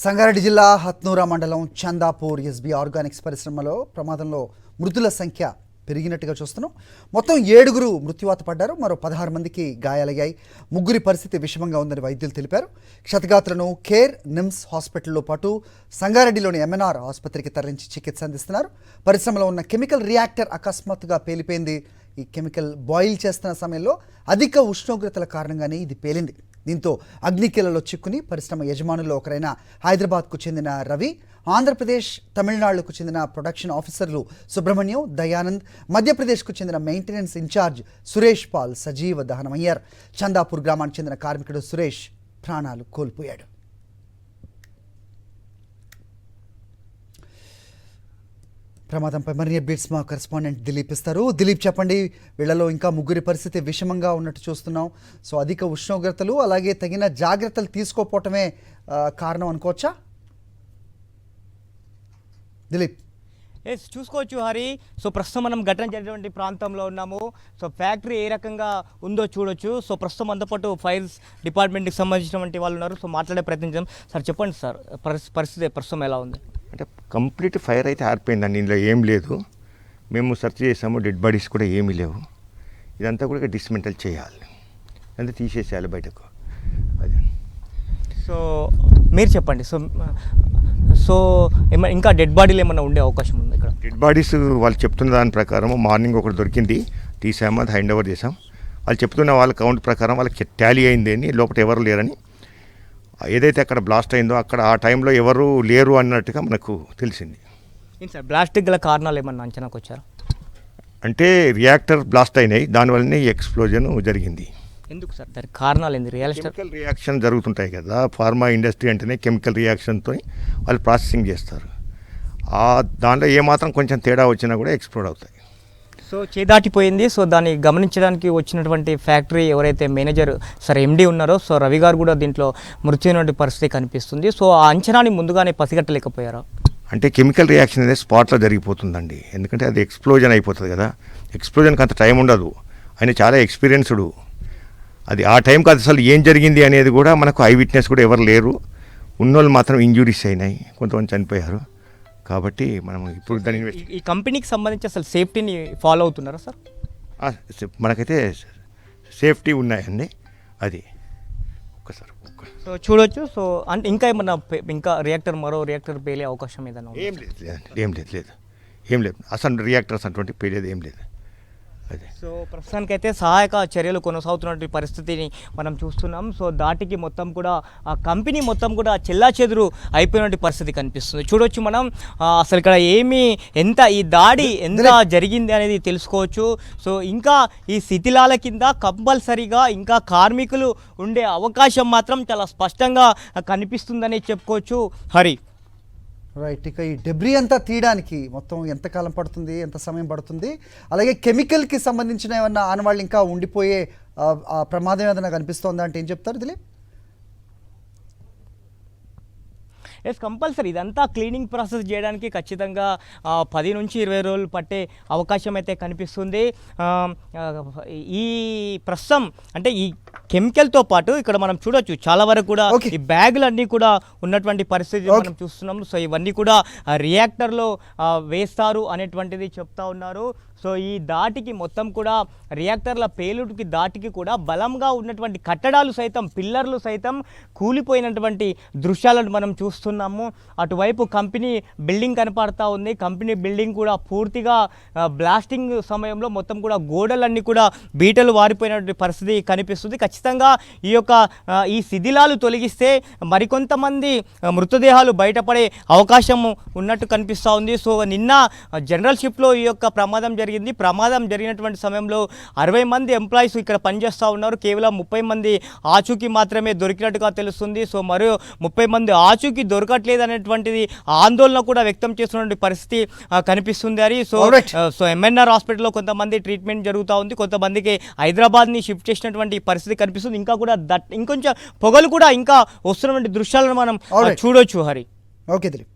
సంగారెడ్డి జిల్లా హత్నూరా మండలం Chandapur SB Organics పరిశ్రమలో ప్రమాదంలో మృతుల సంఖ్య పెరిగినట్టుగా చూస్తున్నాం. మొత్తం 7 మృత్యువాత పడ్డారు. మరో 16 మందికి గాయాలయ్యాయి. 3 పరిస్థితి విషమంగా ఉందని వైద్యులు తెలిపారు. క్షతగాత్రులను కేర్ నిమ్స్ హాస్పిటల్లో పాటు సంగారెడ్డిలోని ఎంఎన్ఆర్ ఆసుపత్రికి తరలించి చికిత్స అందిస్తున్నారు. పరిశ్రమలో ఉన్న కెమికల్ రియాక్టర్ అకస్మాత్తుగా పేలిపోయింది. ఈ కెమికల్ బాయిల్ చేస్తున్న సమయంలో అధిక ఉష్ణోగ్రతల కారణంగానే ఇది పేలింది. దీంతో అగ్నికీలలో చిక్కుని పరిశ్రమ యజమానుల్లో ఒకరైన హైదరాబాద్కు చెందిన రవి, ఆంధ్రప్రదేశ్, తమిళనాడుకు చెందిన ప్రొడక్షన్ ఆఫీసర్లు సుబ్రహ్మణ్యం, దయానంద్, మధ్యప్రదేశ్కు చెందిన మెయింటెనెన్స్ ఇన్ఛార్జ్ సురేష్ పాల్ సజీవ దహనమయ్యారు. చందాపూర్ గ్రామానికి చెందిన కార్మికుడు సురేష్ ప్రాణాలు కోల్పోయాడు. ప్రమాదంపై మరిన్ని అప్డేట్స్ మా కరెస్పాండెంట్ దిలీప్ ఇస్తారు. దిలీప్, చెప్పండి, వీళ్ళలో ఇంకా 3 పరిస్థితి విషమంగా ఉన్నట్టు చూస్తున్నాం. సో అధిక ఉష్ణోగ్రతలు అలాగే తగిన జాగ్రత్తలు తీసుకోకపోవటమే కారణం అనుకోవచ్చా? దిలీప్. చూసుకోవచ్చు హరి. సో ప్రస్తుతం మనం ఘటన జరిగినటువంటి ప్రాంతంలో ఉన్నాము. సో ఫ్యాక్టరీ ఏ రకంగా ఉందో చూడొచ్చు. సో ప్రస్తుతం మనతో పాటు ఫైర్ డిపార్ట్మెంట్కి సంబంధించినటువంటి వాళ్ళు ఉన్నారు. సో మాట్లాడే ప్రయత్నించాం. సార్ చెప్పండి సార్, పరిస్థితి ప్రస్తుతం ఎలా ఉంది? అంటే కంప్లీట్ ఫైర్ అయితే ఆరిపోయిందండి. ఇందులో ఏం లేదు. మేము సెర్చ్ చేసాము, డెడ్ బాడీస్ కూడా ఏమీ లేవు. ఇదంతా కూడా డిస్మెంటల్ చేయాలి, అంటే తీసేసేయాలి బయటకు. అదే. సో మీరు చెప్పండి. సో ఇంకా డెడ్ బాడీలు ఏమన్నా ఉండే అవకాశం ఉంది ఇక్కడ? డెడ్ బాడీస్ వాళ్ళు చెప్తున్న దాని ప్రకారం మార్నింగ్ ఒకటి దొరికింది, తీసాము, అది హ్యాండ్ ఓవర్ చేసాం. వాళ్ళు చెప్తున్న వాళ్ళ కౌంట్ ప్రకారం వాళ్ళకి టాలీ అయింది అని, లోపల ఎవరు లేరని. ఏదైతే అక్కడ బ్లాస్ట్ అయిందో అక్కడ ఆ టైంలో ఎవరు లేరు అన్నట్టుగా మనకు తెలిసింది. సార్ బ్లాస్ట్కి గల కారణాలు ఏమన్నా అంచనాకు వచ్చారా? అంటే రియాక్టర్ బ్లాస్ట్ అయినాయి, దానివల్లనే ఎక్స్ప్లోజన్ జరిగింది. ఎందుకు సార్ దానికి కారణాలు ఏంది? కెమికల్ రియాక్షన్ జరుగుతుంటాయి కదా, ఫార్మా ఇండస్ట్రీ అంటేనే కెమికల్ రియాక్షన్తో వాళ్ళు ప్రాసెసింగ్ చేస్తారు. దాంట్లో ఏమాత్రం కొంచెం తేడా వచ్చినా కూడా ఎక్స్ప్లోడ్ అవుతాయి. సో చేదాటిపోయింది. సో దాన్ని గమనించడానికి వచ్చినటువంటి ఫ్యాక్టరీ ఎవరైతే మేనేజర్ సార్ ఎండి ఉన్నారో సో రవి గారు కూడా దీంట్లో మృతి అయినటువంటి పరిస్థితి కనిపిస్తుంది. సో ఆ అంచనాని ముందుగానే పసిగట్టలేకపోయారా? అంటే కెమికల్ రియాక్షన్ అనేది స్పాట్లో జరిగిపోతుందండి. ఎందుకంటే అది ఎక్స్ప్లోజన్ అయిపోతుంది కదా, ఎక్స్ప్లోజన్కి అంత టైం ఉండదు. ఆయన చాలా ఎక్స్పీరియన్స్డ్. అది ఆ టైంకి అసలు ఏం జరిగింది అనేది కూడా మనకు ఐ విట్నెస్ కూడా ఎవరు లేరు. ఉన్నోళ్ళు మాత్రం ఇంజురీస్ అయినాయి, కొంతమంది చనిపోయారు. కాబట్టి మనం ఇప్పుడు దాని ఈ కంపెనీకి సంబంధించి అసలు సేఫ్టీని ఫాలో అవుతున్నారా సార్? మనకైతే సేఫ్టీ ఉన్నాయండి. అది ఒక్కసారి సో చూడొచ్చు. సో అంటే ఇంకా ఏమన్నా మరో రియాక్టర్ పేలే అవకాశం ఏదైనా? ఏం లేదు అసలు రియాక్టర్స్ అటువంటి పేలేది ఏం లేదు. అదే. సో ప్రస్తుతానికైతే సహాయక చర్యలు కొనసాగుతున్నటువంటి పరిస్థితిని మనం చూస్తున్నాం. సో దాటికి మొత్తం కూడా ఆ కంపెనీ మొత్తం కూడా చెల్లాచెదురు అయిపోయినటువంటి పరిస్థితి కనిపిస్తుంది. చూడొచ్చు మనం అసలు ఇక్కడ ఈ దాడి ఎంత జరిగింది అనేది తెలుసుకోవచ్చు. సో ఇంకా ఈ శిథిలాల కింద కంపల్సరీగా ఇంకా కార్మికులు ఉండే అవకాశం మాత్రం చాలా స్పష్టంగా కనిపిస్తుందని చెప్పుకోవచ్చు హరి. రైట్. ఇక ఈ డెబ్రీ అంతా తీయడానికి మొత్తం ఎంతకాలం పడుతుంది, ఎంత సమయం పడుతుంది? అలాగే కెమికల్కి సంబంధించిన ఏమన్నా ఆనవాళ్ళు ఇంకా ఉండిపోయే ప్రమాదం ఏదైనా కనిపిస్తోందా అంటే ఏం చెప్తారు దిలీప్? కంపల్సరీ ఇదంతా క్లీనింగ్ ప్రాసెస్ చేయడానికి ఖచ్చితంగా 10 నుంచి 20 రోజులు పట్టే అవకాశం అయితే కనిపిస్తుంది. ఈ ప్రస్తుతం అంటే ఈ కెమికల్తో పాటు ఇక్కడ మనం చూడొచ్చు చాలా వరకు కూడా ఈ బ్యాగులన్నీ కూడా ఉన్నటువంటి పరిస్థితి మనం చూస్తున్నాము. సో ఇవన్నీ కూడా రియాక్టర్లో వేస్తారు అనేటువంటిది చెప్తా ఉన్నారు. సో ఈ దాటికి మొత్తం కూడా రియాక్టర్ల పేలుడికి దాటికి కూడా బలంగా ఉన్నటువంటి కట్టడాలు సైతం, పిల్లర్లు సైతం కూలిపోయినటువంటి దృశ్యాలను మనం చూస్తున్నాము. అటువైపు కంపెనీ బిల్డింగ్ కనపడతా ఉంది. కంపెనీ బిల్డింగ్ కూడా పూర్తిగా బ్లాస్టింగ్ సమయంలో మొత్తం కూడా గోడలన్నీ కూడా బీటలు వారిపోయినటువంటి పరిస్థితి కనిపిస్తుంది. ఖచ్చితంగా ఈ శిథిలాలు తొలగిస్తే మరికొంతమంది మృతదేహాలు బయటపడే అవకాశం ఉన్నట్టు కనిపిస్తూ ఉంది. సో నిన్న జనరల్ షిప్లో ఈ యొక్క ప్రమాదం జరిగినటువంటి సమయంలో 60 మంది ఎంప్లాయీస్ ఇక్కడ పనిచేస్తూ ఉన్నారు. కేవలం 30 మంది ఆచూకీ మాత్రమే దొరికినట్టుగా తెలుస్తుంది. సో మరో 30 మంది ఆచూకీ దొరకట్లేదు అనేటువంటిది ఆందోళన కూడా వ్యక్తం చేస్తున్నటువంటి పరిస్థితి కనిపిస్తుంది అని. సో ఎంఎన్ఆర్ హాస్పిటల్లో కొంతమంది ట్రీట్మెంట్ జరుగుతూ ఉంది, కొంతమందికి హైదరాబాద్ని షిఫ్ట్ చేసినటువంటి పరిస్థితి కనిపిస్తుంది. ఇంకా కూడా ఇంకొంచెం పొగలు కూడా ఇంకా వస్తున్నటువంటి దృశ్యాలను మనం చూడొచ్చు హరి. ఓకే దిలీప్.